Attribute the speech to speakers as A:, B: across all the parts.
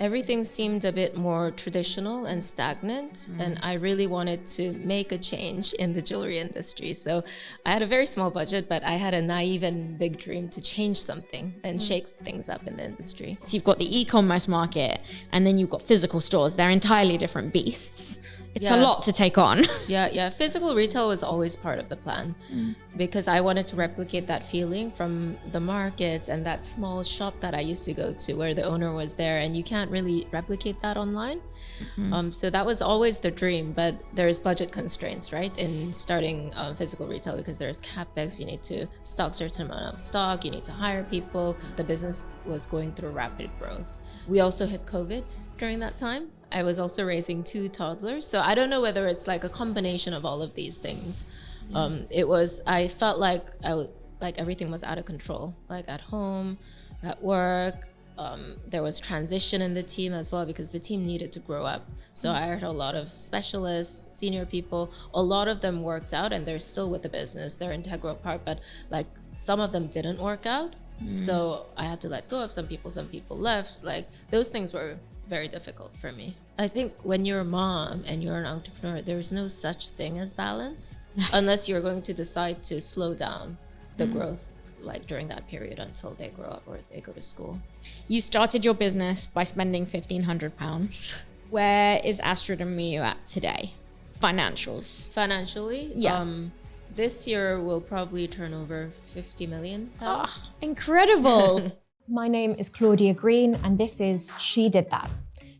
A: everything seemed a bit more traditional and stagnant, and I really wanted to make a change in the jewelry industry. So I had a very small budget, but I had a naive and big dream to change something and shake things up in the industry.
B: So you've got the e-commerce market, and then you've got physical stores. They're entirely different beasts. It's a lot to take on.
A: Yeah. Physical retail was always part of the plan because I wanted to replicate that feeling from the markets and that small shop that I used to go to where the owner was there, and you can't really replicate that online. So that was always the dream, but there's budget constraints, right, in starting physical retail, because there's capex, you need to stock certain amount of stock, you need to hire people. The business was going through rapid growth. We also hit COVID during that time. I was also raising 2 toddlers. So I don't know whether it's like a combination of all of these things. I felt like everything was out of control, like at home, at work. There was transition in the team as well because the team needed to grow up. So I heard a lot of specialists, senior people, a lot of them worked out and they're still with the business. They're an integral part, but like some of them didn't work out. So I had to let go of some people left. Like those things were very difficult for me. I think when you're a mom and you're an entrepreneur, there's no such thing as balance unless you're going to decide to slow down the growth like during that period until they grow up or they go to school.
B: You started your business by spending £1,500. Where is Astrid and Miyu at today?
A: Financially?
B: Yeah.
A: This year we'll probably turn over £50 million.
B: Oh, incredible.
C: My name is Claudia Green, and this is She Did That,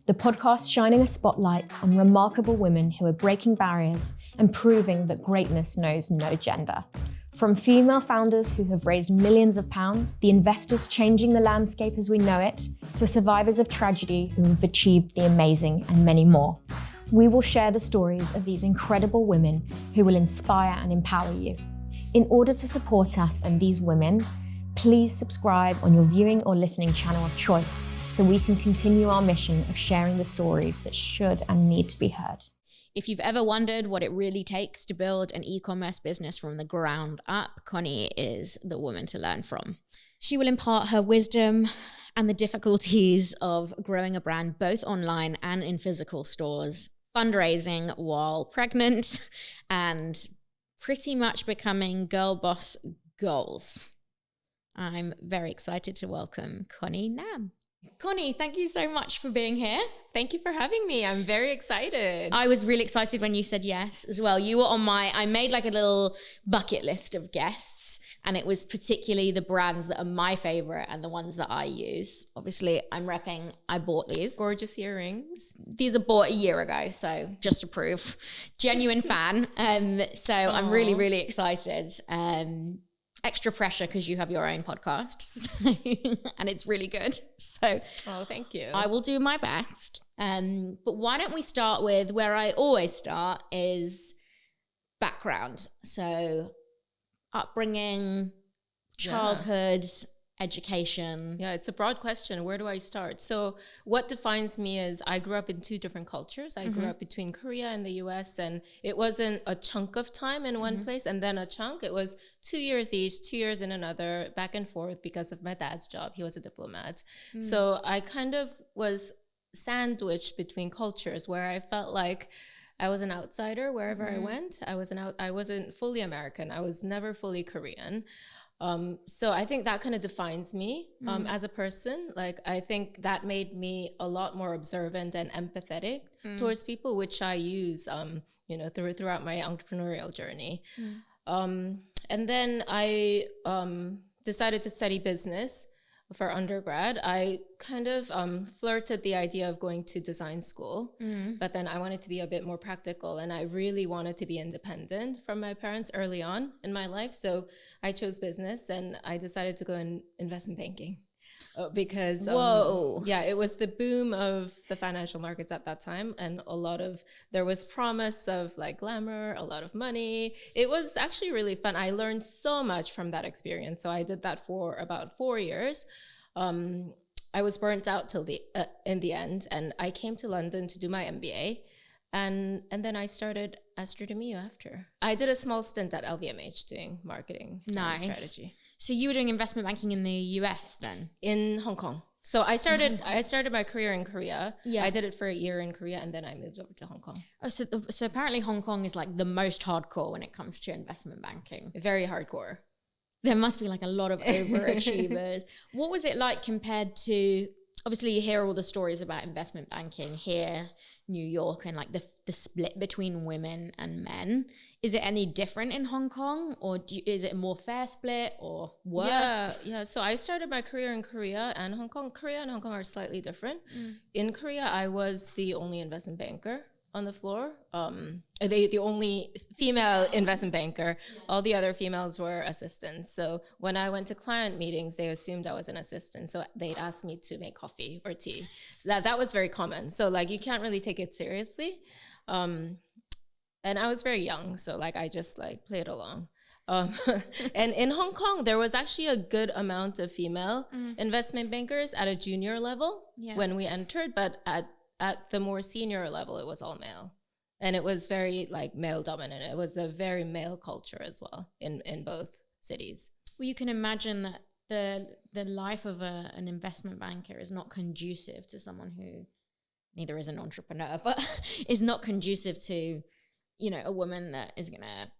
C: the podcast shining a spotlight on remarkable women who are breaking barriers and proving that greatness knows no gender. From female founders who have raised millions of pounds, the investors changing the landscape as we know it, to survivors of tragedy who have achieved the amazing, and many more. We will share the stories of these incredible women who will inspire and empower you. In order to support us and these women, please subscribe on your viewing or listening channel of choice so we can continue our mission of sharing the stories that should and need to be heard.
B: If you've ever wondered what it really takes to build an e-commerce business from the ground up, Connie is the woman to learn from. She will impart her wisdom and the difficulties of growing a brand both online and in physical stores, fundraising while pregnant, and pretty much becoming girl boss goals. I'm very excited to welcome Connie Nam. Connie, thank you so much for being here.
A: Thank you for having me. I'm very excited.
B: I was really excited when you said yes as well. You were on I made like a little bucket list of guests, and it was particularly the brands that are my favorite and the ones that I use. Obviously, I'm repping, I bought these.
A: Gorgeous earrings.
B: These are bought a year ago, so just to prove. Genuine fan. So I'm really, really excited. Extra pressure because you have your own podcast and it's really good. So
A: thank you.
B: I will do my best. But why don't we start with where I always start is background. So upbringing, childhood, education.
A: Yeah, it's a broad question. Where do I start? So what defines me is I grew up in 2 different cultures. I grew up between Korea and the US, and it wasn't a chunk of time in one place and then a chunk. It was 2 years each, 2 years in another, back and forth because of my dad's job. He was a diplomat. So I kind of was sandwiched between cultures where I felt like I was an outsider wherever I went. I wasn't fully American. I was never fully Korean. So I think that kind of defines me as a person. Like, I think that made me a lot more observant and empathetic towards people, which I use, throughout my entrepreneurial journey. And then I decided to study business for undergrad. I kind of flirted the idea of going to design school, but then I wanted to be a bit more practical, and I really wanted to be independent from my parents early on in my life. So I chose business, and I decided to go in investment banking because it was the boom of the financial markets at that time, and there was promise of like glamour, a lot of money. It was actually really fun. I learned so much from that experience. So I did that for about 4 years. I was burnt out in the end, and I came to London to do my MBA, and then I started Astrid Miyu after. I did a small stint at LVMH doing marketing and strategy.
B: So you were doing investment banking in the US then?
A: In Hong Kong. So I started my career in Korea.
B: Yeah.
A: I did it for a year in Korea, and then I moved over to Hong Kong.
B: Oh, so apparently Hong Kong is like the most hardcore when it comes to investment banking.
A: Very hardcore.
B: There must be like a lot of overachievers. What was it like compared to, obviously you hear all the stories about investment banking here, New York, and like the split between women and men. Is it any different in Hong Kong, or is it a more fair split or worse?
A: Yeah. So I started my career in Korea and Hong Kong. Korea and Hong Kong are slightly different. In Korea, I was the only investment banker on the floor. The only female investment banker. All the other females were assistants. So when I went to client meetings, they assumed I was an assistant. So they'd ask me to make coffee or tea. So that was very common. So like you can't really take it seriously. And I was very young, so like I just like played along. And in Hong Kong, there was actually a good amount of female investment bankers at a junior level when we entered, but at the more senior level, it was all male. And it was very like male dominant. It was a very male culture as well in both cities.
B: Well, you can imagine that the life of an investment banker is not conducive to someone who neither is an entrepreneur, but is not conducive to, you know, a woman that is going to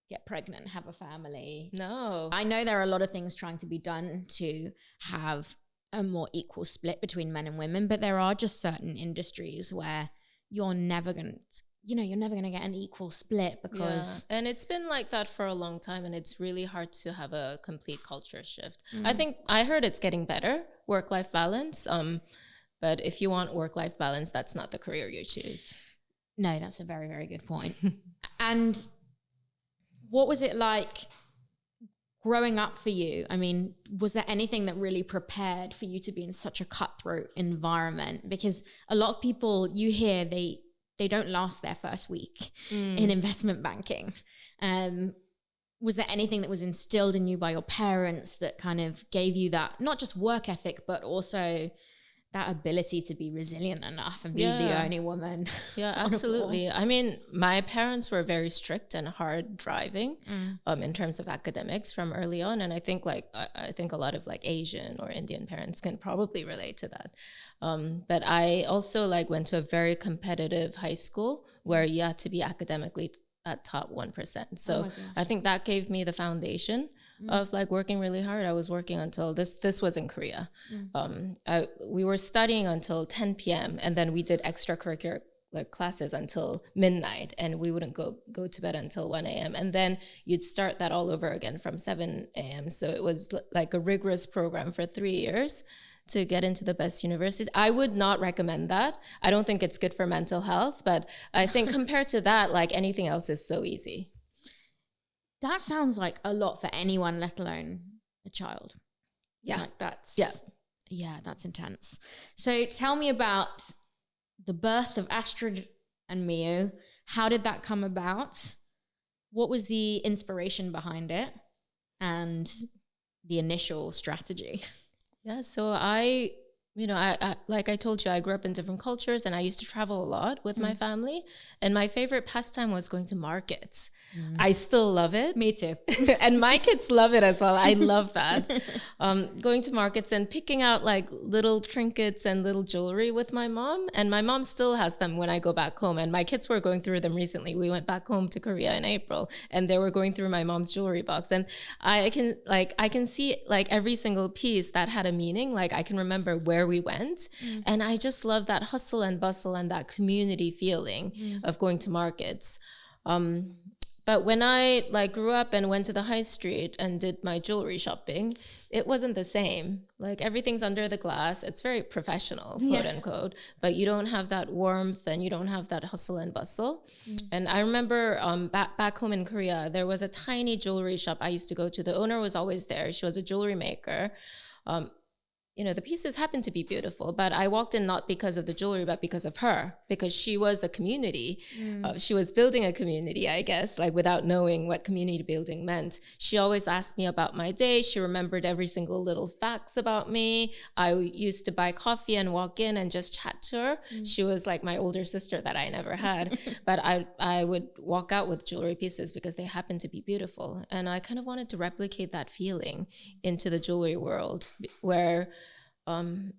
B: get pregnant, have a family.
A: No.
B: I know there are a lot of things trying to be done to have a more equal split between men and women, but there are just certain industries where you're never going to get an equal split because...
A: Yeah. And it's been like that for a long time, and it's really hard to have a complete culture shift. I heard it's getting better, work-life balance, but if you want work-life balance, that's not the career you choose.
B: No, that's a very, very good point. And what was it like growing up for you? I mean, was there anything that really prepared for you to be in such a cutthroat environment? Because a lot of people you hear, they don't last their first week in investment banking. Was there anything that was instilled in you by your parents that kind of gave you that, not just work ethic, but also that ability to be resilient enough and be the only woman?
A: Yeah, absolutely. I mean, my parents were very strict and hard driving in terms of academics from early on. And I think I think a lot of like Asian or Indian parents can probably relate to that. But I also like went to a very competitive high school where you had to be academically at top 1%. So I think that gave me the foundation of like working really hard. I was working until this was in Korea. We were studying until 10 p.m. and then we did extracurricular classes until midnight, and we wouldn't go to bed until 1 a.m. And then you'd start that all over again from 7 a.m. So it was like a rigorous program for 3 years to get into the best university. I would not recommend that. I don't think it's good for mental health, but I think compared to that, like anything else is so easy.
B: That sounds like a lot for anyone, let alone a child.
A: Yeah.
B: Like that's intense. So tell me about the birth of Astrid and Miyu. How did that come about? What was the inspiration behind it and the initial strategy?
A: Yeah, so I like I told you, I grew up in different cultures and I used to travel a lot with my family. And my favorite pastime was going to markets. I still love it.
B: Me too.
A: And my kids love it as well. I love that. Going to markets and picking out like little trinkets and little jewelry with my mom. And my mom still has them when I go back home. And my kids were going through them recently. We went back home to Korea in April and they were going through my mom's jewelry box. And I can see like every single piece that had a meaning. Like I can remember where we went. And I just love that hustle and bustle and that community feeling of going to markets. But when I like grew up and went to the high street and did my jewelry shopping, it wasn't the same. Like everything's under the glass. It's very professional, quote unquote, but you don't have that warmth and you don't have that hustle and bustle. And I remember back home in Korea, there was a tiny jewelry shop I used to go to. The owner was always there. She was a jewelry maker. The pieces happened to be beautiful, but I walked in not because of the jewelry, but because of her, because she was a community. She was building a community, I guess, like without knowing what community building meant. She always asked me about my day. She remembered every single little facts about me. I used to buy coffee and walk in and just chat to her. She was like my older sister that I never had, but I would walk out with jewelry pieces because they happened to be beautiful. And I kind of wanted to replicate that feeling into the jewelry world where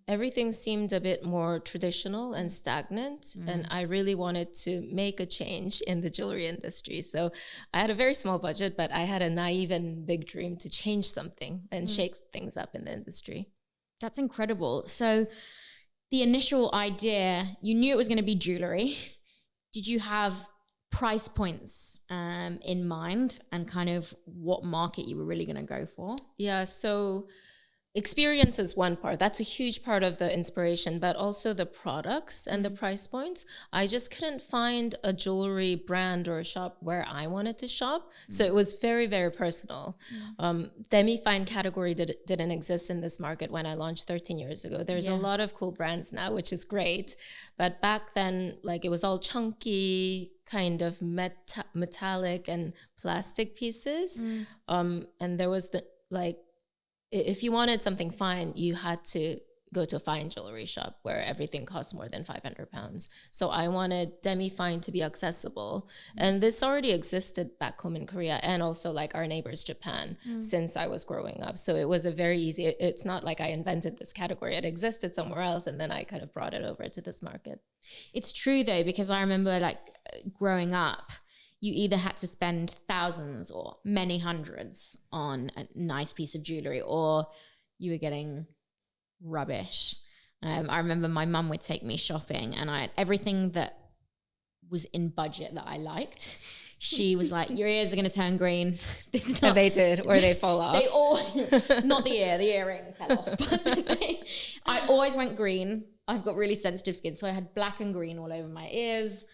A: everything seemed a bit more traditional and stagnant. And I really wanted to make a change in the jewelry industry. So I had a very small budget, but I had a naive and big dream to change something and shake things up in the industry.
B: That's incredible. So the initial idea, you knew it was going to be jewelry. Did you have price points in mind and kind of what market you were really going to go for?
A: Yeah, so experience is one part. That's a huge part of the inspiration, but also the products and the price points. I just couldn't find a jewelry brand or a shop where I wanted to shop. So it was very, very personal. Demi-fine category didn't exist in this market when I launched 13 years ago. There's a lot of cool brands now, which is great. But back then, like, it was all chunky, kind of metallic and plastic pieces. And there was if you wanted something fine, you had to go to a fine jewelry shop where everything costs more than 500 pounds. So I wanted demi-fine to be accessible. And this already existed back home in Korea and also like our neighbors, Japan, since I was growing up. So it was a very easy, it's not like I invented this category. It existed somewhere else. And then I kind of brought it over to this market.
B: It's true though, because I remember like growing up, you either had to spend thousands or many hundreds on a nice piece of jewelry or you were getting rubbish. I remember my mum would take me shopping and everything that was in budget that I liked, she was like, your ears are going to turn green.
A: And they did, or they fall off.
B: They all, not the earring fell off. But I always went green. I've got really sensitive skin. So I had black and green all over my ears.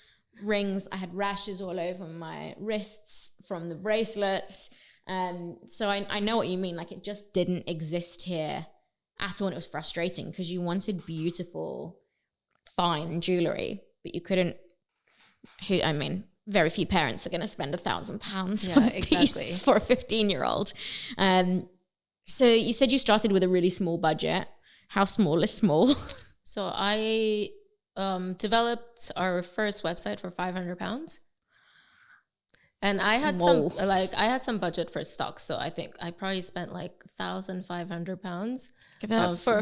B: Rings, I had rashes all over my wrists from the bracelets. So I know what you mean. Like it just didn't exist here at all. And it was frustrating because you wanted beautiful, fine jewelry, but you couldn't. Very few parents are going to spend £1,000 on a piece for a 15-year-old. So you said you started with a really small budget. How small is small?
A: So I developed our first website for £500. And I had some budget for stock. So I think I probably spent like £1,500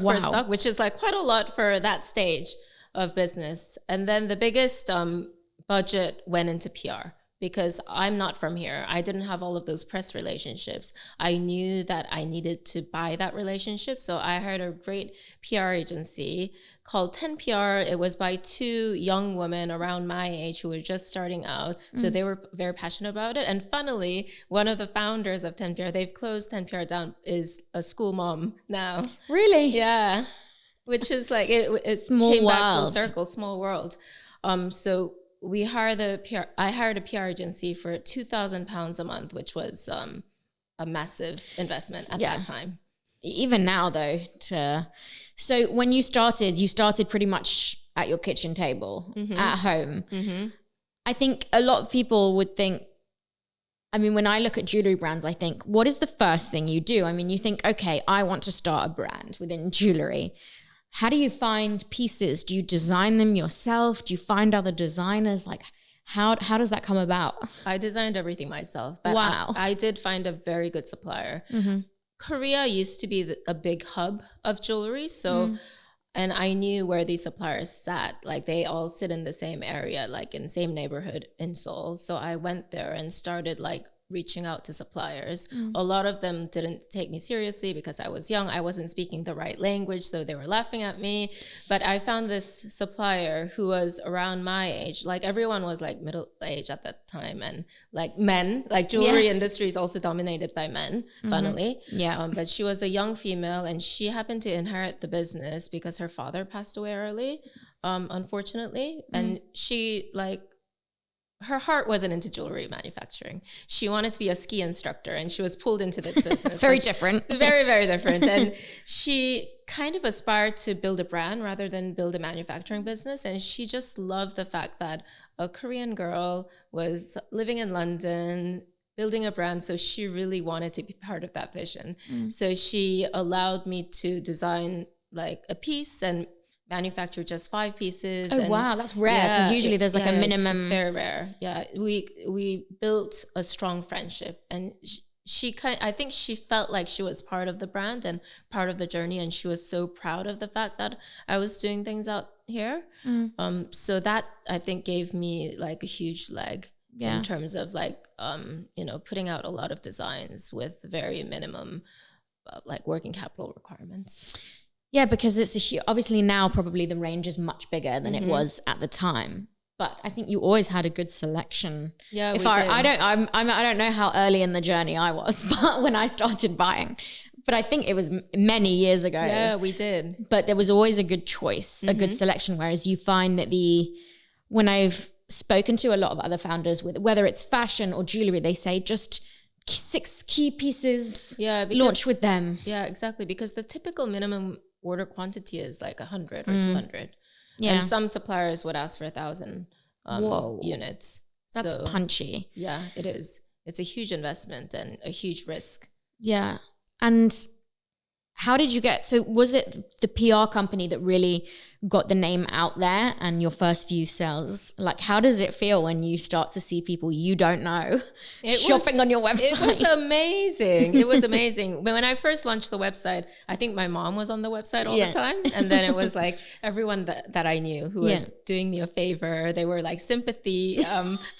A: for stock, which is like quite a lot for that stage of business. And then the biggest budget went into PR. Because I'm not from here. I didn't have all of those press relationships. I knew that I needed to buy that relationship. So I hired a great PR agency called 10PR. It was by two young women around my age who were just starting out. So they were very passionate about it. And funnily, one of the founders of 10PR, they've closed 10PR down, is a school mom now.
B: Really?
A: Yeah. Which is like, it came back full circle, small world. So I hired a PR agency for £2,000 a month, which was a massive investment at that time.
B: Even now though, so when you started pretty much at your kitchen table at home. I think a lot of people would think, when I look at jewelry brands, I think, what is the first thing you do? You think, okay, I want to start a brand within jewelry. How do you find pieces? Do you design them yourself? Do you find other designers? Like, how does that come about?
A: I designed everything myself. But
B: wow.
A: I did find a very good supplier. Korea used to be a big hub of jewelry. So, and I knew where these suppliers sat. Like, they all sit in the same area, like in the same neighborhood in Seoul. So I went there and started like reaching out to suppliers. A lot of them didn't take me seriously because I was young. I wasn't speaking the right language, so they were laughing at me. But I found this supplier who was around my age. Like, everyone was like middle age at that time, and like men, like jewelry industry is also dominated by men, funnily. But she was a young female, and she happened to inherit the business because her father passed away early, unfortunately. And she her heart wasn't into jewelry manufacturing. She wanted to be a ski instructor, and she was pulled into this business.
B: Very different.
A: Very, very different. And she kind of aspired to build a brand rather than build a manufacturing business. And she just loved the fact that a Korean girl was living in London, building a brand. So she really wanted to be part of that vision. So she allowed me to design like a piece and manufacture just 5 pieces.
B: Oh, wow, that's rare, because usually there's like a minimum.
A: It's very rare. Yeah, we built a strong friendship, and I think she felt like she was part of the brand and part of the journey, and she was so proud of the fact that I was doing things out here. So that I think gave me like a huge leg in terms of like, putting out a lot of designs with very minimum like working capital requirements.
B: Yeah, because it's obviously now probably the range is much bigger than it was at the time. But I think you always had a good selection.
A: Yeah,
B: I don't know how early in the journey I was, but when I started buying, but I think it was many years ago.
A: Yeah, we did.
B: But there was always a good choice, a good selection. Whereas you find that when I've spoken to a lot of other founders with whether it's fashion or jewelry, they say just 6 key pieces.
A: Yeah,
B: launch with them.
A: Yeah, exactly. Because the typical minimum order quantity is like 100 or 200. Yeah. And some suppliers would ask for 1,000 units.
B: That's punchy.
A: Yeah, it is. It's a huge investment and a huge risk.
B: Yeah. And how did you so was it the PR company that really got the name out there and your first few sales? Like, how does it feel when you start to see people you don't know shopping on your website?
A: It was amazing. It was amazing. When I first launched the website, I think my mom was on the website all the time. And then it was like everyone that I knew who was doing me a favor. They were like sympathy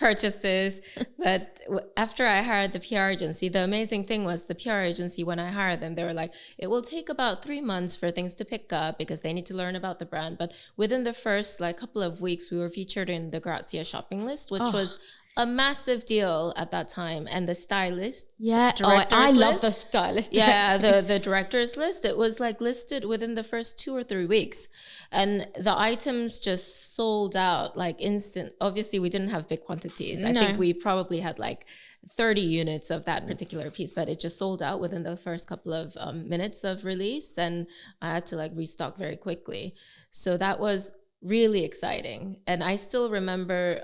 A: purchases. But after I hired the PR agency, the amazing thing was the PR agency, when I hired them, they were like, it will take about 3 months for things to pick up because they need to learn about the brand. But within the first couple of weeks, we were featured in the Grazia shopping list, which was a massive deal at that time. And the stylist,
B: I love the stylist.
A: Yeah, the director's list. It was like listed within the first 2 or 3 weeks, and the items just sold out like instant. Obviously, we didn't have big quantities. I think we probably had like 30 units of that particular piece, but it just sold out within the first couple of minutes of release, and I had to like restock very quickly. So that was really exciting. And I still remember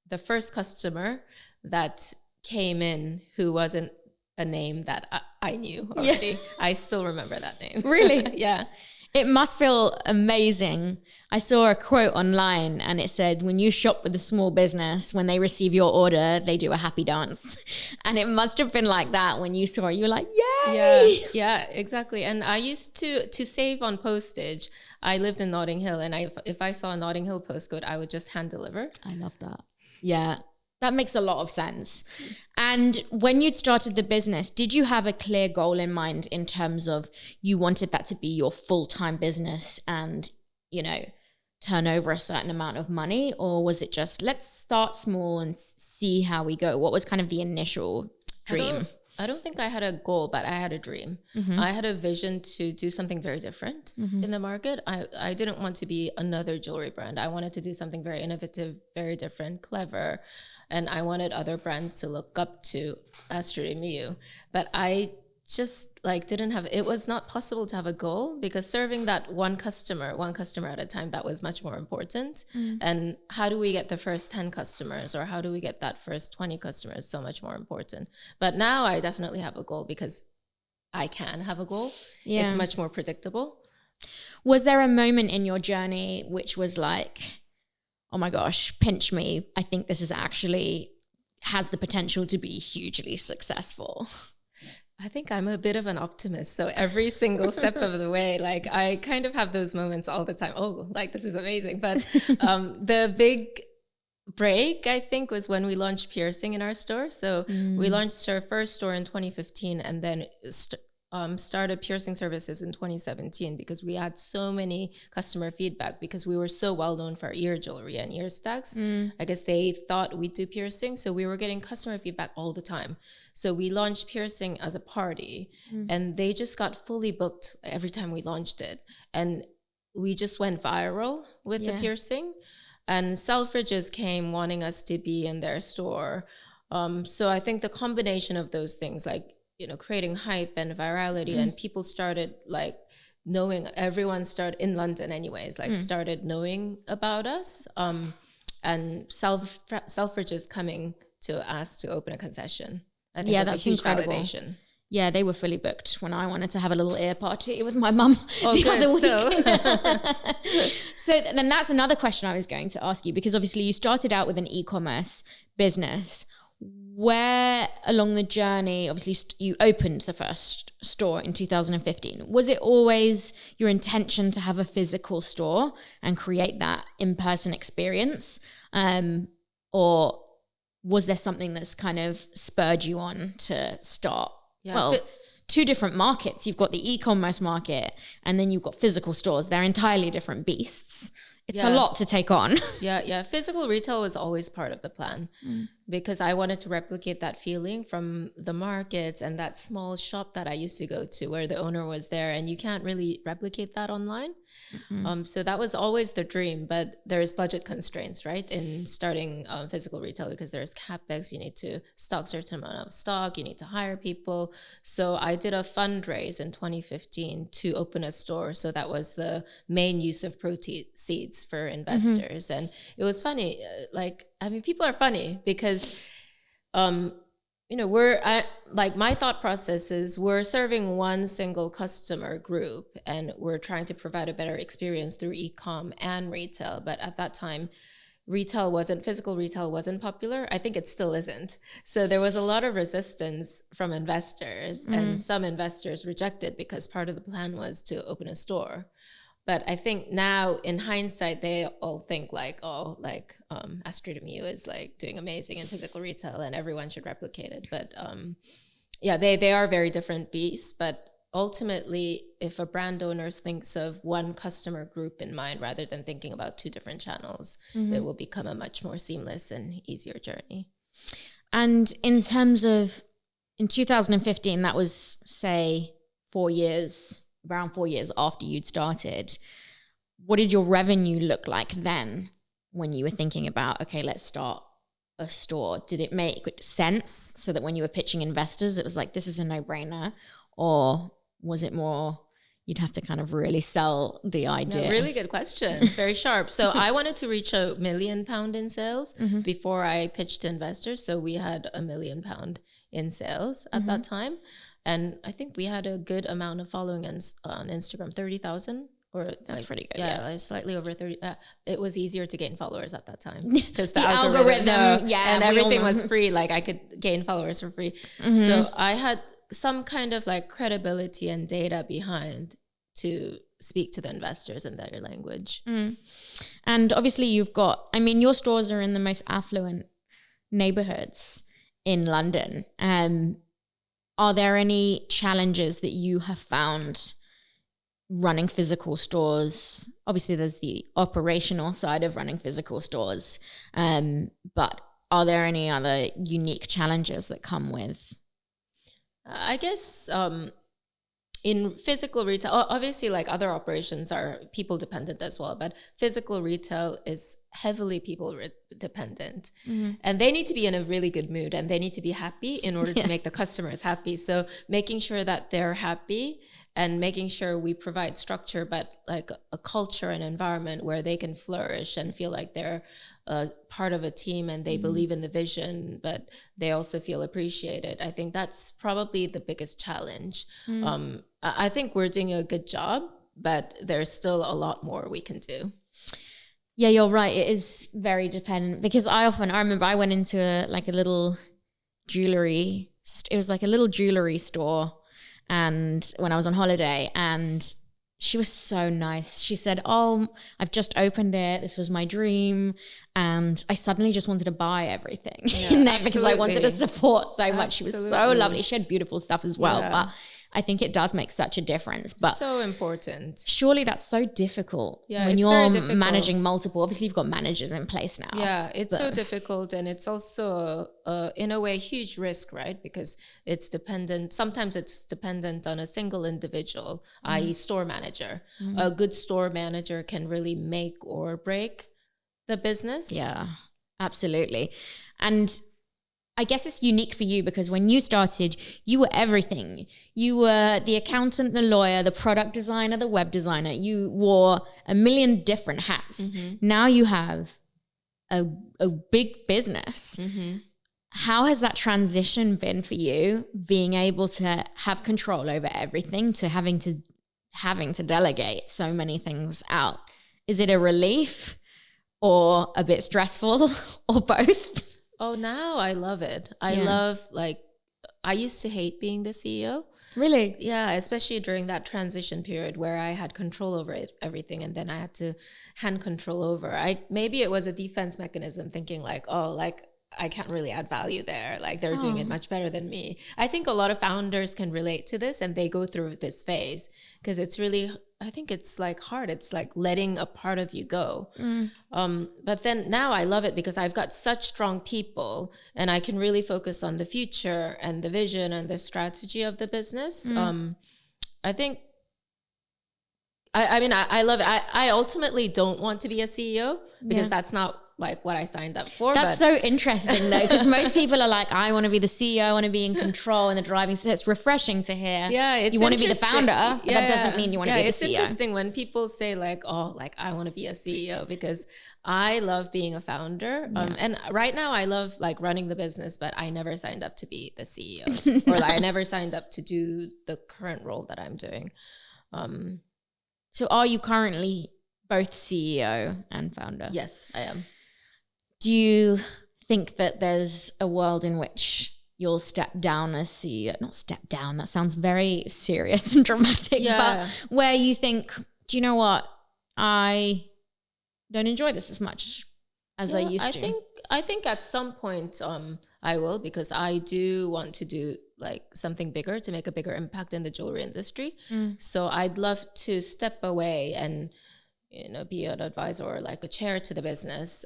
A: the first customer that came in who wasn't a name that I knew already. Yeah. I still remember that name.
B: Really?
A: Yeah.
B: It must feel amazing. I saw a quote online and it said, when you shop with a small business, when they receive your order, they do a happy dance. And it must have been like that when you saw it. You were like, yay!
A: Yeah, exactly. And I used to save on postage. I lived in Notting Hill, and if I saw a Notting Hill postcode, I would just hand deliver.
B: I love that. Yeah. That makes a lot of sense. And when you'd started the business, did you have a clear goal in mind in terms of you wanted that to be your full-time business and, turn over a certain amount of money? Or was it just, let's start small and see how we go? What was kind of the initial dream?
A: I don't think I had a goal, but I had a dream. Mm-hmm. I had a vision to do something very different in the market. I didn't want to be another jewelry brand. I wanted to do something very innovative, very different, clever. And I wanted other brands to look up to Astrid Miyu. But I just didn't have, it was not possible to have a goal, because serving that one customer at a time, that was much more important. And how do we get the first 10 customers, or how do we get that first 20 customers, so much more important. But now I definitely have a goal, because I can have a goal. Yeah. It's much more predictable.
B: Was there a moment in your journey which was like, oh my gosh, pinch me, I think this is actually has the potential to be hugely successful?
A: I think I'm a bit of an optimist. So every single step of the way, I kind of have those moments all the time. Oh, this is amazing. But the big break, I think, was when we launched piercing in our store. So we launched our first store in 2015, and then started piercing services in 2017, because we had so many customer feedback, because we were so well known for our ear jewelry and ear stacks. I guess they thought we'd do piercing, so we were getting customer feedback all the time. So we launched piercing as a party, and they just got fully booked every time we launched it, and we just went viral with the piercing. And Selfridges came wanting us to be in their store. So I think the combination of those things, creating hype and virality, and people started knowing, everyone started in London anyways, started knowing about us, and Selfridges coming to ask to open a concession. I think that's a huge incredible validation.
B: Yeah, they were fully booked when I wanted to have a little ear party with my mum the other week. So then that's another question I was going to ask you, because obviously you started out with an e-commerce business. where along the journey, obviously you opened the first store in 2015. Was it always your intention to have a physical store and create that in-person experience? Or was there something that's kind of spurred you on to start? Yeah, well, two different markets. You've got the e-commerce market and then you've got physical stores. They're entirely different beasts. It's a lot to take on.
A: Yeah. Physical retail was always part of the plan because I wanted to replicate that feeling from the markets and that small shop that I used to go to where the owner was there, and you can't really replicate that online. So that was always the dream, but there's budget constraints, right? In starting physical retail, because there's CapEx, you need to stock certain amount of stock, you need to hire people. So I did a fundraise in 2015 to open a store. So that was the main use of proceeds for investors. And it was funny. People are funny because, my thought process is we're serving one single customer group and we're trying to provide a better experience through e-com and retail. But at that time, physical retail wasn't popular. I think it still isn't. So there was a lot of resistance from investors and some investors rejected because part of the plan was to open a store. But I think now in hindsight, they all think Astrid Miyu is like doing amazing in physical retail and everyone should replicate it. But they are very different beasts. But ultimately, if a brand owner thinks of one customer group in mind rather than thinking about two different channels, it will become a much more seamless and easier journey.
B: And in terms of, in 2015, that was, say, around 4 years after you'd started, what did your revenue look like then when you were thinking about, okay, let's start a store? Did it make sense so that when you were pitching investors, it was like, this is a no-brainer? Or was it more, you'd have to kind of really sell the idea?
A: No, really good question. Very sharp. So I wanted to reach £1 million in sales before I pitched to investors. So we had £1 million in sales at that time. And I think we had a good amount of following on Instagram, 30,000.
B: That's pretty good.
A: Yeah, like slightly over 30. It was easier to gain followers at that time because the algorithm and everything was free. Like I could gain followers for free. So I had some kind of like credibility and data behind to speak to the investors in their language.
B: And obviously your stores are in the most affluent neighborhoods in London. Are there any challenges that you have found running physical stores? Obviously, there's the operational side of running physical stores, but are there any other unique challenges that come with?
A: I guess in physical retail, obviously like other operations are people dependent as well, but physical retail is heavily people dependent and they need to be in a really good mood and they need to be happy in order to make the customers happy. So making sure that they're happy and making sure we provide structure, but like a culture and environment where they can flourish and feel like they're part of a team and they believe in the vision, but they also feel appreciated. I think that's probably the biggest challenge. I think we're doing a good job, but there's still a lot more we can do.
B: Yeah, you're right. It is very dependent because I remember I went into a little jewellery. It was like a little jewellery store, and when I was on holiday, and she was so nice. She said, "Oh, I've just opened it. This was my dream." And I suddenly just wanted to buy everything in there because I wanted to support so much. She was so lovely. She had beautiful stuff as well. Yeah. But I think it does make such a difference. But
A: so important.
B: Surely that's so difficult when you're managing multiple. Obviously, you've got managers in place now.
A: Yeah, it's so difficult. And it's also, in a way, huge risk, right? Because it's dependent. Sometimes it's dependent on a single individual, i.e. store manager. A good store manager can really make or break the business.
B: Yeah, absolutely. And I guess it's unique for you because when you started, you were everything. You were the accountant, the lawyer, the product designer, the web designer. You wore a million different hats. Now you have a big business. How has that transition been for you, being able to have control over everything to having to delegate so many things out? Is it a relief or a bit stressful or both?
A: Oh, now I love it. I love, like, I used to hate being the CEO.
B: Really?
A: Yeah, especially during that transition period where I had control over everything, and then I had to hand control over. Maybe it was a defense mechanism, thinking like, oh, like I can't really add value there. Like they're doing it much better than me. I think a lot of founders can relate to this, and they go through this phase because it's really, I think it's like hard. It's like letting a part of you go. But then now I love it because I've got such strong people, and I can really focus on the future and the vision and the strategy of the business. I think, I mean, I love it. I ultimately don't want to be a CEO because that's not like what I signed up for.
B: That's so interesting though, because most people are like, I want to be the CEO, I want to be in control and the driving. So it's refreshing to hear.
A: Yeah, it's
B: you want to be the founder, but that doesn't mean you want to be the CEO. It's
A: interesting when people say like, oh, like I want to be a CEO, because I love being a founder. And right now I love like running the business, but I never signed up to be the CEO or like, I never signed up to do the current role that I'm doing.
B: So are you currently both CEO and founder?
A: Yes, I am.
B: Do you think that there's a world in which you'll step down as CEO? Not step down, that sounds very serious and dramatic, but where you think, do you know what? I don't enjoy this as much as I used to.
A: I think at some point I will, because I do want to do like something bigger to make a bigger impact in the jewelry industry. So I'd love to step away and, you know, be an advisor or like a chair to the business,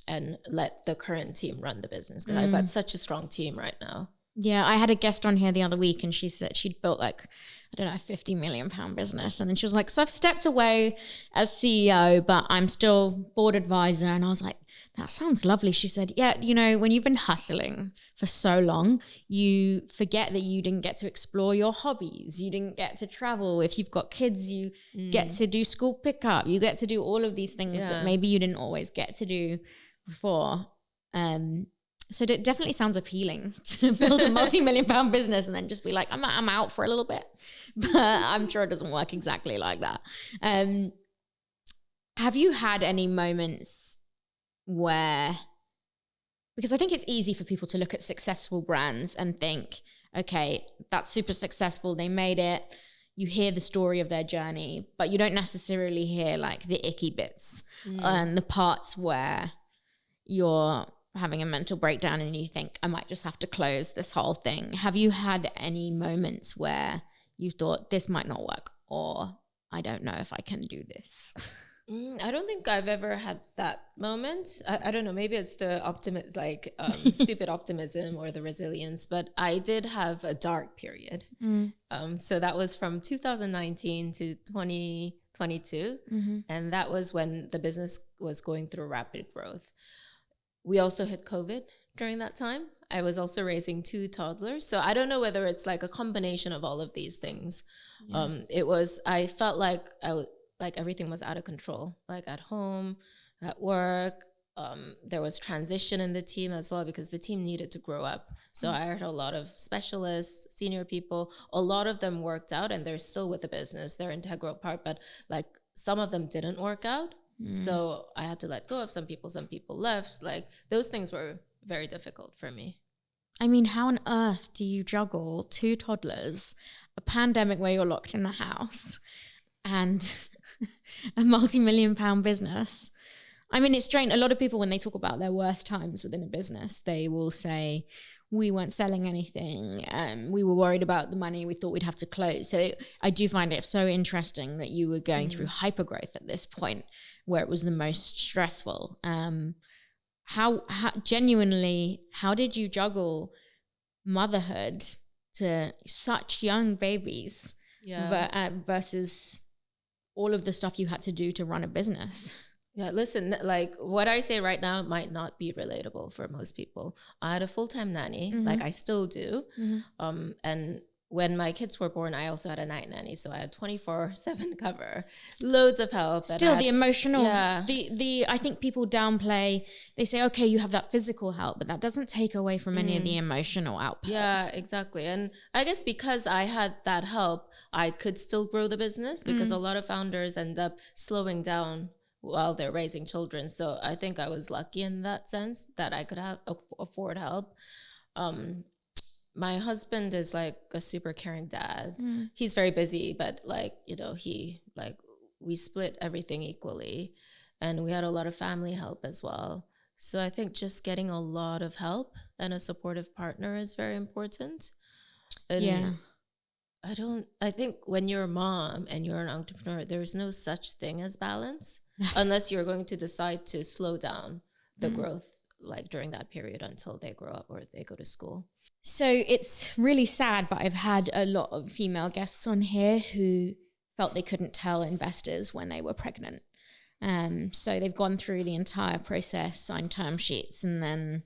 A: and let the current team run the business, because I've got such a strong team right now.
B: Yeah, I had a guest on here the other week, and she said she'd built like, I don't know, a £50 million business. And then she was like, so I've stepped away as CEO, but I'm still board advisor. And I was like, that sounds lovely. She said, yeah, you know, when you've been hustling for so long, you forget that you didn't get to explore your hobbies. You didn't get to travel. If you've got kids, you get to do school pickup. You get to do all of these things that maybe you didn't always get to do before. So it definitely sounds appealing to build a multi-million-pound business and then just be like, I'm out for a little bit. But I'm sure it doesn't work exactly like that. Have you had any moments where, because I think it's easy for people to look at successful brands and think, okay, that's super successful, they made it. You hear the story of their journey, but you don't necessarily hear like the icky bits and the parts where you're having a mental breakdown and you think, I might just have to close this whole thing. Have you had any moments where you thought this might not work, or I don't know if I can do this?
A: I don't think I've ever had that moment. I don't know, maybe it's the stupid optimism or the resilience, but I did have a dark period. So that was from 2019 to 2022. And that was when the business was going through rapid growth. We also hit COVID during that time. I was also raising 2 toddlers. So I don't know whether it's like a combination of all of these things. I felt like everything was out of control, like at home, at work. There was transition in the team as well, because the team needed to grow up. So I had a lot of specialists, senior people. A lot of them worked out and they're still with the business. They're an integral part, but like some of them didn't work out. So I had to let go of some people left. Like those things were very difficult for me.
B: I mean, how on earth do you juggle 2 toddlers, a pandemic where you're locked in the house, and a multi-million-pound business? I mean, it's strange. A lot of people, when they talk about their worst times within a business, they will say, we weren't selling anything. We were worried about the money. We thought we'd have to close. So I do find it so interesting that you were going through hypergrowth at this point where it was the most stressful. How genuinely, how did you juggle motherhood to such young babies versus all of the stuff you had to do to run a business?
A: Yeah, listen, like what I say right now might not be relatable for most people. I had a full-time nanny, like I still do. And when my kids were born, I also had a night nanny. So I had 24/7 cover, loads of help.
B: Still the emotional, I think people downplay, they say, okay, you have that physical help, but that doesn't take away from any of the emotional output.
A: Yeah, exactly. And I guess because I had that help, I could still grow the business, because a lot of founders end up slowing down while they're raising children. So I think I was lucky in that sense that I could afford help. My husband is like a super caring dad. He's very busy, but like, you know, we split everything equally, and we had a lot of family help as well. So I think just getting a lot of help and a supportive partner is very important. And I think when you're a mom and you're an entrepreneur, there's no such thing as balance unless you're going to decide to slow down the growth like during that period until they grow up or they go to school.
B: So it's really sad, but I've had a lot of female guests on here who felt they couldn't tell investors when they were pregnant. So they've gone through the entire process, signed term sheets, and then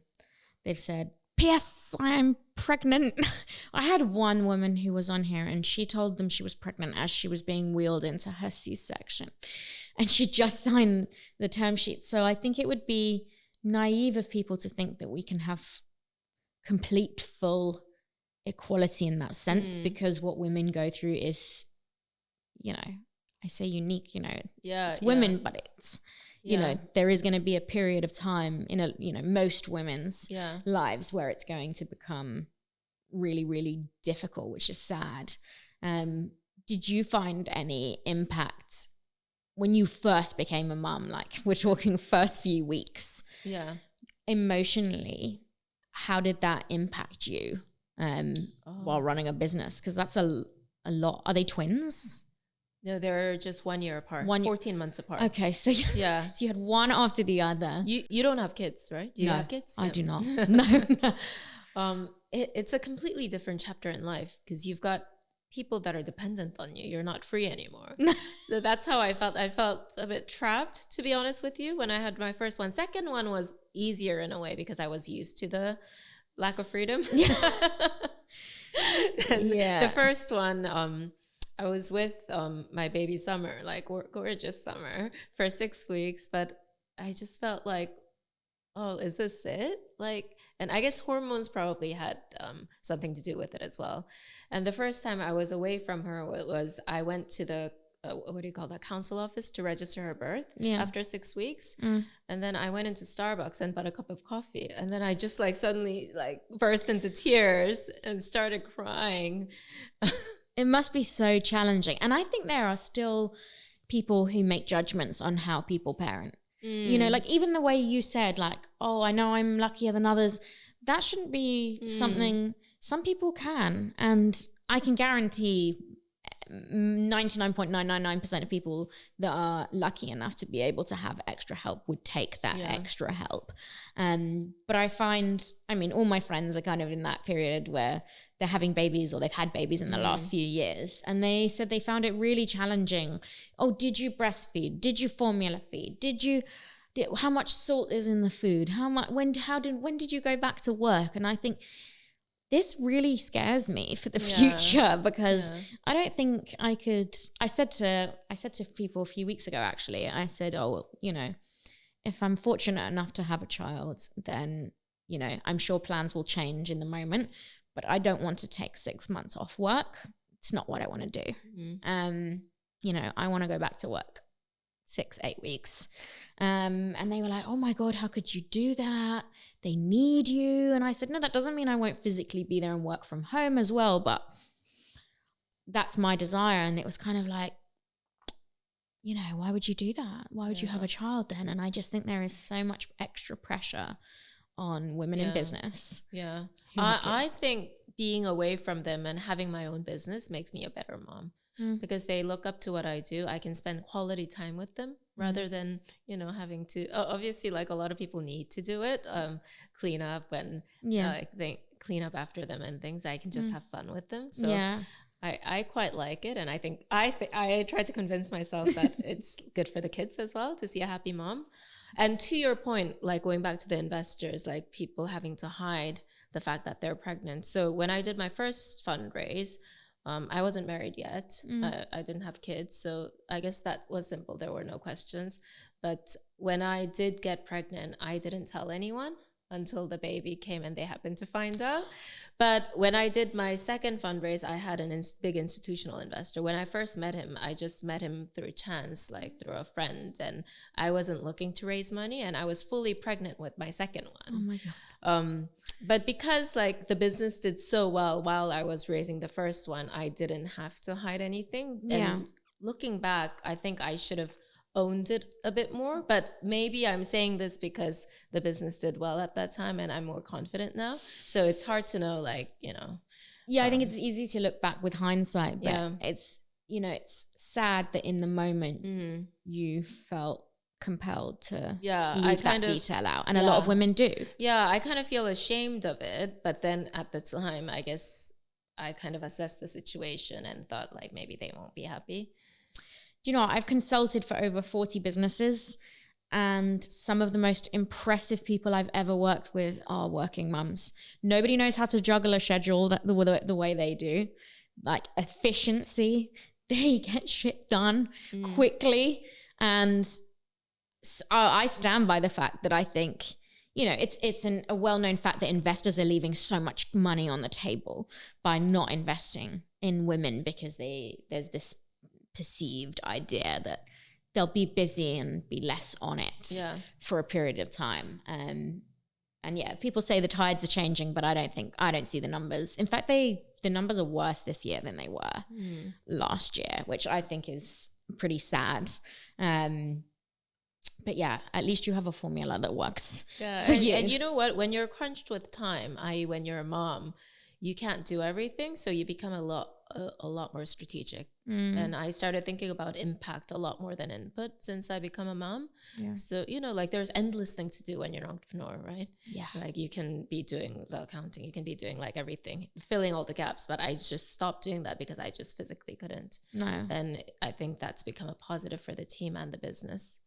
B: they've said, P.S. I'm pregnant. I had one woman who was on here and she told them she was pregnant as she was being wheeled into her C-section. And she just signed the term sheet. So I think it would be naive of people to think that we can have complete, full equality in that sense, because what women go through is, you know, I say unique, you know, it's women, but it's, you know, there is going to be a period of time in most women's lives where it's going to become really, really difficult, which is sad. Did you find any impact when you first became a mum? Like, we're talking first few weeks.
A: Yeah.
B: Emotionally, how did that impact you while running a business? Because that's a lot. Are they twins?
A: No, they're just 1 year apart, 14 months apart.
B: Okay, so so you had one after the other.
A: You don't have kids, right? Do you have kids?
B: I do not. No.
A: It's a completely different chapter in life because you've got people that are dependent on you. You're not free anymore. So that's how I felt. I felt a bit trapped, to be honest with you, when I had my first one. Second one was easier in a way because I was used to the lack of freedom. The first one, I was with my baby Summer, like gorgeous Summer, for 6 weeks, but I just felt like, oh, is this it? Like, and I guess hormones probably had something to do with it as well. And the first time I was away from her was I went to the council office to register her birth after 6 weeks. And then I went into Starbucks and bought a cup of coffee. And then I just like suddenly like burst into tears and started crying.
B: It must be so challenging. And I think there are still people who make judgments on how people parent. You know, like even the way you said, like, oh, I know I'm luckier than others. That shouldn't be something some people can. And I can guarantee 99.999% of people that are lucky enough to be able to have extra help would take that extra help. But I find, I mean, all my friends are kind of in that period where they're having babies or they've had babies in the last few years. And they said they found it really challenging. Oh, did you breastfeed? Did you formula feed? How much salt is in the food? When did you go back to work? And I think this really scares me for the future because I don't think I could. I said to people a few weeks ago, actually, I said, oh, you know, if I'm fortunate enough to have a child, then, you know, I'm sure plans will change in the moment, but I don't want to take 6 months off work. It's not what I want to do. You know, I want to go back to work 6-8 weeks. And they were like, oh my God, how could you do that? They need you. And I said, no, that doesn't mean I won't physically be there and work from home as well, but that's my desire. And it was kind of like, you know, why would you do that? Why would you have a child then? And I just think there is so much extra pressure on women in business.
A: Yeah. I think being away from them and having my own business makes me a better mom because they look up to what I do. I can spend quality time with them rather than, you know, having to, obviously, like a lot of people need to do it, clean up and they clean up after them and things. I can just have fun with them. So I quite like it. And I think I try to convince myself that it's good for the kids as well to see a happy mom. And to your point, like going back to the investors, like people having to hide the fact that they're pregnant. So when I did my first fundraise, I wasn't married yet. I didn't have kids. So I guess that was simple. There were no questions. But when I did get pregnant, I didn't tell anyone. until the baby came and they happened to find out. But when I did my second fundraise, I had a big institutional investor. When I first met him, I just met him through chance, like through a friend. And I wasn't looking to raise money, and I was fully pregnant with my second one.
B: Oh my God.
A: But because like the business did so well while I was raising the first one, I didn't have to hide anything.
B: Yeah.
A: And looking back, I think I should have owned it a bit more, but maybe I'm saying this because the business did well at that time and I'm more confident now. So it's hard to know, like, you know.
B: Yeah, I think it's easy to look back with hindsight, but
A: Yeah.
B: it's, you know, it's sad that in the moment you felt compelled to leave that detail out. And a lot of women do.
A: Yeah, I kind of feel ashamed of it. But then at the time, I guess I kind of assessed the situation and thought like maybe they won't be happy.
B: You know, I've consulted for over 40 businesses, and some of the most impressive people I've ever worked with are working mums. Nobody knows how to juggle a schedule the way they do. Like efficiency, they get shit done quickly. And I stand by the fact that I think, you know, it's a well-known fact that investors are leaving so much money on the table by not investing in women because there's this perceived idea that they'll be busy and be less on it for a period of time. And yeah, people say the tides are changing, but I don't see the numbers. In fact, the numbers are worse this year than they were last year, which I think is pretty sad. But yeah, at least you have a formula that works for you.
A: And you know what? When you're crunched with time, i.e. when you're a mom, you can't do everything. So you become a lot more strategic. And I started thinking about impact a lot more than input since I become a mom. Yeah. So, you know, like there's endless things to do when you're an entrepreneur, right?
B: Yeah.
A: Like you can be doing the accounting, you can be doing like everything, filling all the gaps. But I just stopped doing that because I just physically couldn't.
B: No.
A: And I think that's become a positive for the team and the business.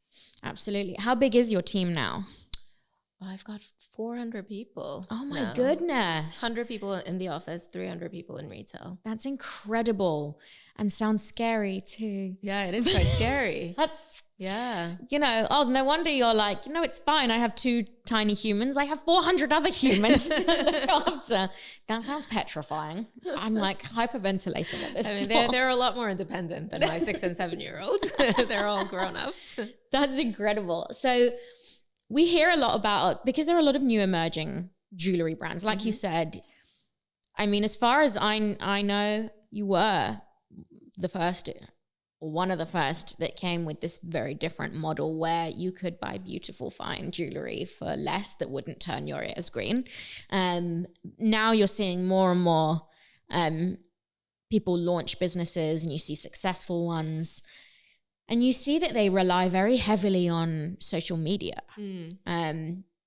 B: Absolutely. How big is your team now?
A: I've got 400 people.
B: Oh my goodness.
A: 100 people in the office, 300 people in retail.
B: That's incredible and sounds scary too.
A: Yeah, it is quite scary.
B: You know, oh, no wonder you're like, you know, it's fine. I have 2 tiny humans. I have 400 other humans to look after. That sounds petrifying. I'm like hyperventilating at this
A: point. They're a lot more independent than my 6 and 7-year-olds. They're all grown-ups.
B: That's incredible. So we hear a lot about, because there are a lot of new emerging jewelry brands. Like you said, I mean, as far as I know, you were the first, or one of the first, that came with this very different model where you could buy beautiful, fine jewelry for less that wouldn't turn your ears green. Now you're seeing more and more people launch businesses, and you see successful ones. And you see that they rely very heavily on social media,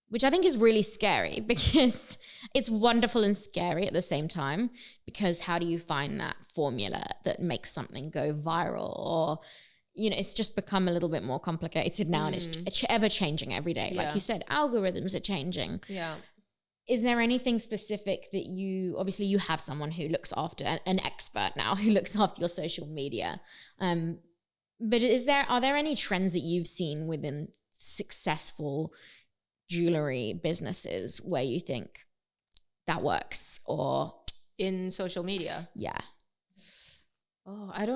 B: which I think is really scary, because it's wonderful and scary at the same time, because how do you find that formula that makes something go viral? Or, you know, it's just become a little bit more complicated now, and it's ever changing every day. Like you said, algorithms are changing.
A: Yeah.
B: Is there anything specific that obviously you have someone who looks after, an expert now who looks after your social media, but are there any trends that you've seen within successful jewelry businesses where you think that works? Or
A: in social media?
B: Yeah.
A: Oh, I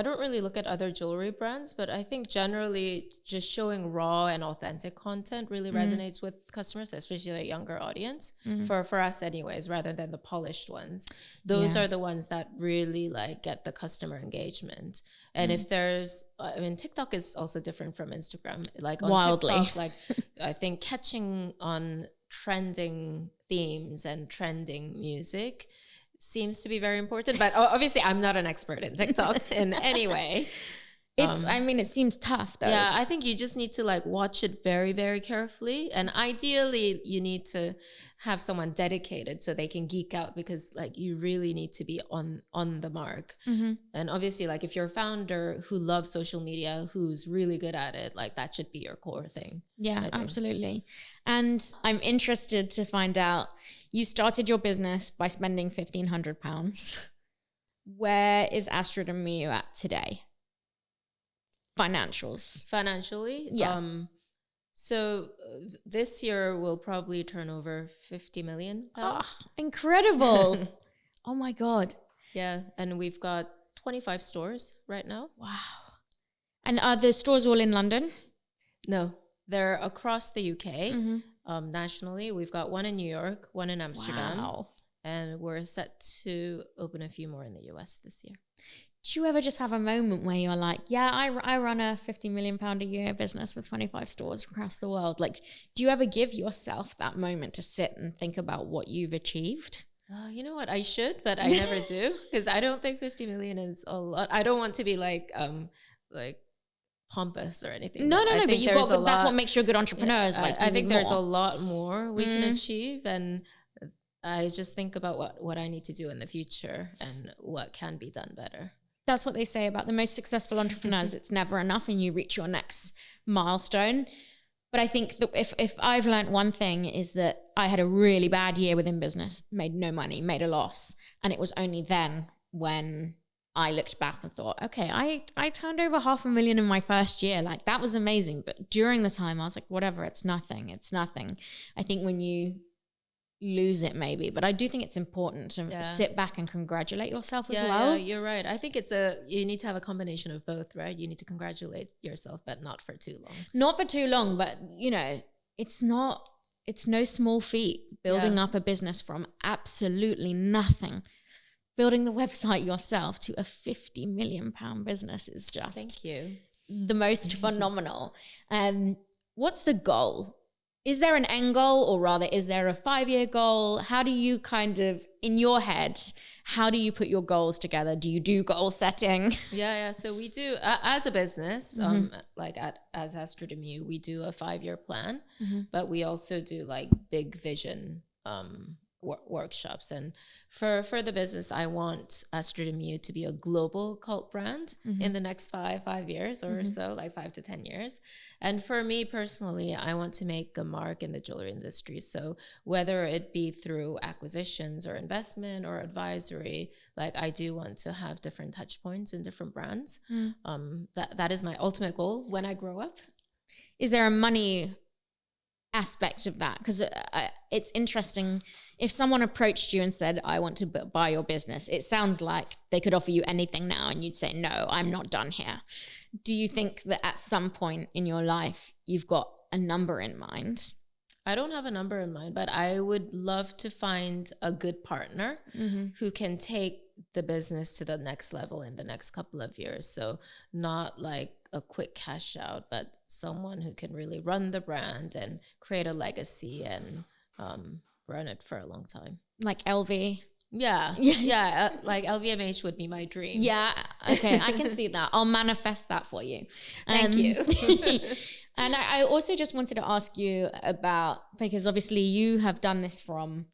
A: don't really look at other jewelry brands, but I think generally just showing raw and authentic content really resonates with customers, especially a younger audience, for us anyways, rather than the polished ones. Those are the ones that really like get the customer engagement. And if there's, I mean, TikTok is also different from Instagram. Like on
B: Wildly.
A: TikTok, like I think catching on trending themes and trending music seems to be very important, but obviously I'm not an expert in TikTok in any way.
B: I mean, it seems tough though.
A: Yeah, I think you just need to like watch it very, very carefully. And ideally you need to have someone dedicated so they can geek out, because like you really need to be on the mark. And obviously like if you're a founder who loves social media, who's really good at it, like that should be your core thing.
B: Yeah, absolutely. And I'm interested to find out, you started your business by spending £1,500. Where is Astrid and Miyu at today? Financially?
A: Financially?
B: Yeah.
A: So this year we'll probably turn over 50 million pounds.
B: Oh, incredible. Oh my God.
A: Yeah. And we've got 25 stores right now.
B: Wow. And are the stores all in London?
A: No, they're across the UK. Nationally, we've got one in New York, one in Amsterdam.
B: Wow.
A: And we're set to open a few more in the US this year.
B: Do you ever just have a moment where you're like, yeah, I run a 50 million pound a year business with 25 stores across the world? Like, do you ever give yourself that moment to sit and think about what you've achieved?
A: You know what? I should, but I never do, because I don't think 50 million is a lot. I don't want to be like pompous or anything.
B: No, but you got. But that's what makes you a good entrepreneur. Is like
A: I think there's a lot more we can achieve, and I just think about what I need to do in the future and what can be done better.
B: That's what they say about the most successful entrepreneurs. It's never enough and you reach your next milestone. But I think that if I've learned one thing is that I had a really bad year within business, made no money, made a loss. And it was only then when I looked back and thought, okay, I turned over 500,000 in my first year. Like, that was amazing. But during the time I was like, whatever, it's nothing. I think when you lose it maybe, but I do think it's important to sit back and congratulate yourself as well.
A: Yeah, you're right. I think you need to have a combination of both, right? You need to congratulate yourself, but not for too long.
B: Not for too long, but it's no small feat building up a business from absolutely nothing. Building the website yourself to a 50 million pound business is just
A: thank you.
B: The most phenomenal. What's the goal? Is there an end goal, or rather, is there a 5-year goal? How do you in your head, how do you put your goals together? Do you do goal setting?
A: Yeah. So we do, as a business, as Astrid Miyu, we do a 5-year plan, but we also do like big vision workshops. And for the business, I want Astrid Miyu to be a global cult brand in the next five years or so, like 5 to 10 years. And for me personally, I want to make a mark in the jewelry industry. So whether it be through acquisitions or investment or advisory, like I do want to have different touch points in different brands. That is my ultimate goal when I grow up.
B: Is there a money aspect of that? Because it's interesting. If someone approached you and said, I want to buy your business, it sounds like they could offer you anything now and you'd say, no, I'm not done here. Do you think that at some point in your life, you've got a number in mind?
A: I don't have a number in mind, but I would love to find a good partner who can take the business to the next level in the next couple of years. So not like a quick cash out, but someone who can really run the brand and create a legacy and run it for a long time.
B: Like LV?
A: Yeah. Like LVMH would be my dream.
B: Yeah. Okay. I can see that. I'll manifest that for you.
A: Thank you.
B: And I also just wanted to ask you about, because obviously you have done this from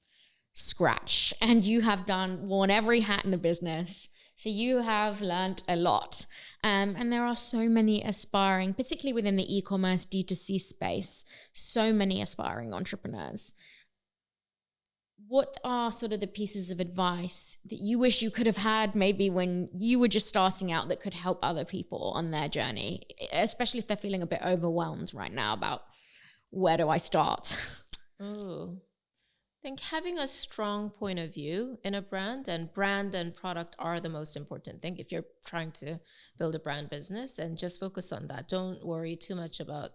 B: scratch and you have worn every hat in the business. So you have learned a lot. And there are so many aspiring, particularly within the e-commerce D2C space, so many aspiring entrepreneurs. What are sort of the pieces of advice that you wish you could have had maybe when you were just starting out that could help other people on their journey, especially if they're feeling a bit overwhelmed right now about where do I start?
A: Oh, I think having a strong point of view in a brand and product are the most important thing if you're trying to build a brand business, and just focus on that. Don't worry too much about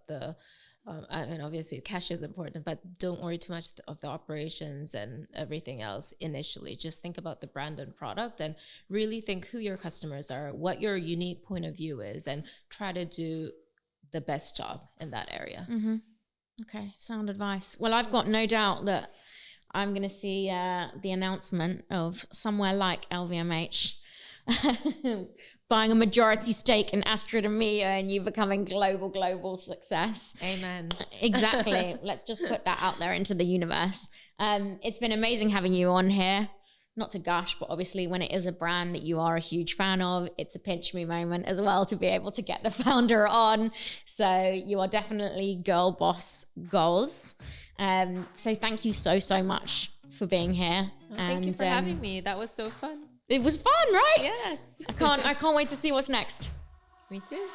A: obviously cash is important, but don't worry too much of the operations and everything else initially. Just think about the brand and product and really think who your customers are, what your unique point of view is, and try to do the best job in that area.
B: Okay, sound advice. Well, I've got no doubt that I'm going to see the announcement of somewhere like LVMH buying a majority stake in Astrid Miyu and you becoming global success.
A: Amen.
B: Exactly. Let's just put that out there into the universe. It's been amazing having you on here. Not to gush, but obviously when it is a brand that you are a huge fan of, it's a pinch me moment as well to be able to get the founder on. So you are definitely girl boss goals. So thank you so much for being here.
A: Thank you for having me. That was so fun.
B: It was fun, right?
A: Yes.
B: I can't wait to see what's next.
A: Me too.